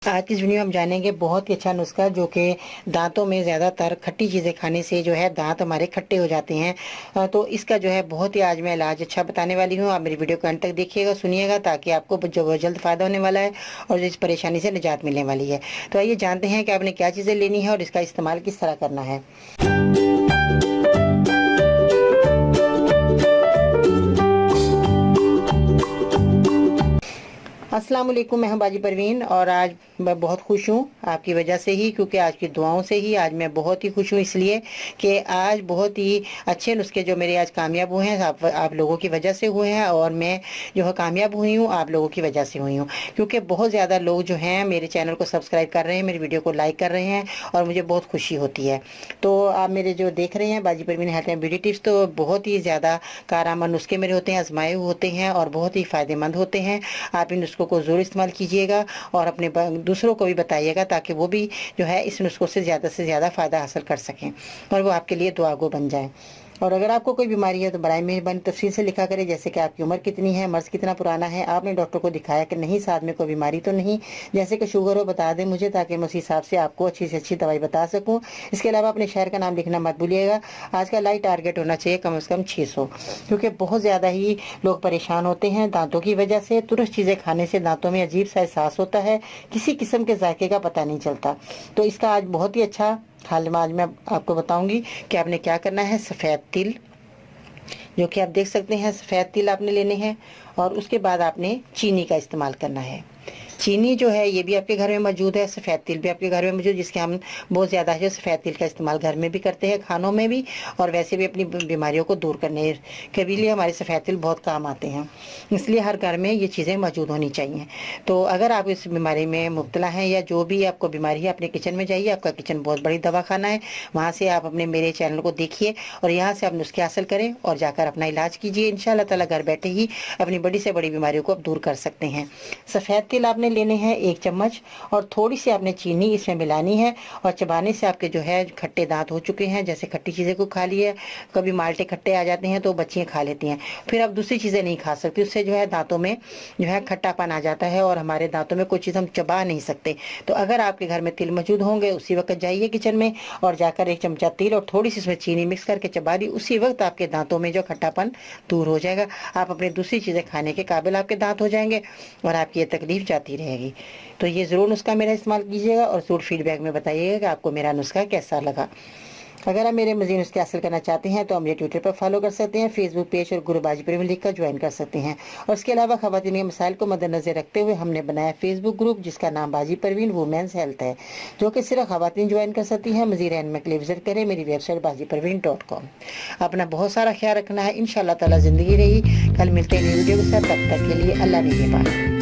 आज की इस वीडियो में हम जानेंगे बहुत ही अच्छा नुस्खा जो कि दांतों में ज़्यादातर खट्टी चीज़ें खाने से जो है दांत हमारे खट्टे हो जाते हैं। तो इसका जो है बहुत ही आज मैं इलाज अच्छा बताने वाली हूँ। आप मेरी वीडियो को अंत तक देखिएगा, सुनिएगा, ताकि आपको जो जल्द फ़ायदा होने वाला है और इस परेशानी से निजात मिलने वाली है। तो आइए जानते हैं कि आपने क्या चीज़ें लेनी है और इसका इस्तेमाल किस तरह करना है। अस्सलाम वालेकुम, मैं हूं बाजी परवीन और आज मैं बहुत खुश हूं आपकी वजह से ही, क्योंकि आज की दुआओं से ही आज मैं बहुत ही खुश हूं, इसलिए कि आज बहुत ही अच्छे नुस्खे जो मेरे आज कामयाब हुए हैं आप लोगों की वजह से हुए हैं और मैं जो है कामयाब हुई हूं आप लोगों की वजह से हुई हूं। क्योंकि बहुत ज़्यादा लोग जो हैं मेरे चैनल को सब्सक्राइब कर रहे हैं, मेरी वीडियो को लाइक कर रहे हैं और मुझे बहुत खुशी होती है। तो आप मेरे जो देख रहे हैं बाजी Parveen health and beauty tips, तो बहुत ही ज़्यादा कारआमद नुस्खे मेरे होते हैं, आजमाए हुए होते हैं और बहुत ही फ़ायदेमंद होते हैं। आप इन नुस्खों को ज़रूर इस्तेमाल कीजिएगा और अपने दूसरों को भी बताइएगा, ताकि वो भी जो है इस नुस्खों से ज़्यादा फ़ायदा हासिल कर सकें और वो आपके लिए दुआगो बन जाए। और अगर आपको कोई बीमारी है तो बराए मेहरबानी तफसील से लिखा करें, जैसे कि आपकी उम्र कितनी है, मर्ज कितना पुराना है, आपने डॉक्टर को दिखाया कि नहीं, साथ में कोई बीमारी तो नहीं, जैसे कि शुगर हो बता दें मुझे, ताकि मैं उस हिसाब से आपको अच्छी से अच्छी दवाई बता सकूं। इसके अलावा अपने शहर का नाम लिखना मत भूलिएगा। आज का लाइव टारगेट होना चाहिए कम से कम 600, क्योंकि बहुत ज़्यादा ही लोग परेशान होते हैं दांतों की वजह से। तुरंत चीज़ें खाने से दांतों में अजीब सा एहसास होता है, किसी किस्म के जायके का पता नहीं चलता। तो इसका आज बहुत ही अच्छा हाल आज मैं आपको बताऊंगी कि आपने क्या करना है। सफ़ेद तिल, जो कि आप देख सकते हैं, सफ़ेद तिल आपने लेने हैं और उसके बाद आपने चीनी का इस्तेमाल करना है। चीनी जो है ये भी आपके घर में मौजूद है, सफ़ेद तिल भी आपके घर में मौजूद, जिसके हम बहुत ज़्यादा है सफ़ेद तिल का इस्तेमाल घर में भी करते हैं, खानों में भी, और वैसे भी अपनी बीमारियों को दूर करने के लिए हमारे सफ़ेद तिल बहुत काम आते हैं। इसलिए हर घर में ये चीज़ें मौजूद होनी चाहिए। तो अगर आप इस बीमारी में मुब्तला हैं या जो भी आपको बीमारी है, अपने किचन में जाइए, आपका किचन बहुत बड़ी दवाखाना है, वहाँ से आप अपने मेरे चैनल को देखिए और यहाँ से आप नुस्खे हासिल करें और जाकर अपना इलाज कीजिए। इंशाअल्लाह ताला घर बैठे ही अपनी बड़ी से बड़ी बीमारियों को आप दूर कर सकते हैं। सफ़ेद तिल आपने लेने हैं 1 चम्मच और थोड़ी सी आपने चीनी इसमें मिलानी है और चबाने से आपके जो है खट्टे दांत हो चुके हैं, जैसे खट्टी चीज़ें को खा लिए, कभी माल्टे खट्टे आ जाते हैं तो बच्चियाँ खा लेती हैं, फिर आप दूसरी चीज़ें नहीं खा सकती, उससे जो है दांतों में जो है खट्टापन आ जाता है और हमारे दांतों में कोई चीज़ हम चबा नहीं सकते। तो अगर आपके घर में तिल मौजूद होंगे, उसी वक्त जाइए किचन में और जाकर 1 चमचा तिल और थोड़ी सी उसमें चीनी मिक्स करके चबा दी, उसी वक्त आपके दांतों में जो खट्टापन दूर हो जाएगा। आप अपनी दूसरी चीज़ें खाने के काबिल आपके दांत हो जाएंगे और आपकी ये तकलीफ जाती रहेगी। तो ये ज़रूर नुस्खा मेरा इस्तेमाल कीजिएगा और ज़रूर फीडबैक में बताइएगा कि आपको मेरा नुस्खा कैसा लगा। अगर आप मेरे मज़ीद नुस्खे हासिल करना चाहते हैं तो आप मुझे ट्विटर पर फॉलो कर सकते हैं, फेसबुक पेज और ग्रुप बाजी परवीन लिखकर ज्वाइन कर सकते हैं। और इसके अलावा ख़वातीन के मसाइल को मद्देनजर रखते हुए हमने बनाया फेसबुक ग्रुप जिसका नाम बाजी परवीन वुमेन्स हेल्थ है, जो कि सिर्फ ख़वातीन ज्वाइन कर सकती हैं। मज़ीद रहने के लिए विजिट करें मेरी वेबसाइट bajiparveen.com। अपना बहुत सारा ख्याल रखना है। इंशाअल्लाह ताला ज़िंदगी रही, कल मिलते हैं वीडियो के साथ, तब तक के लिए अल्लाह निगहबान।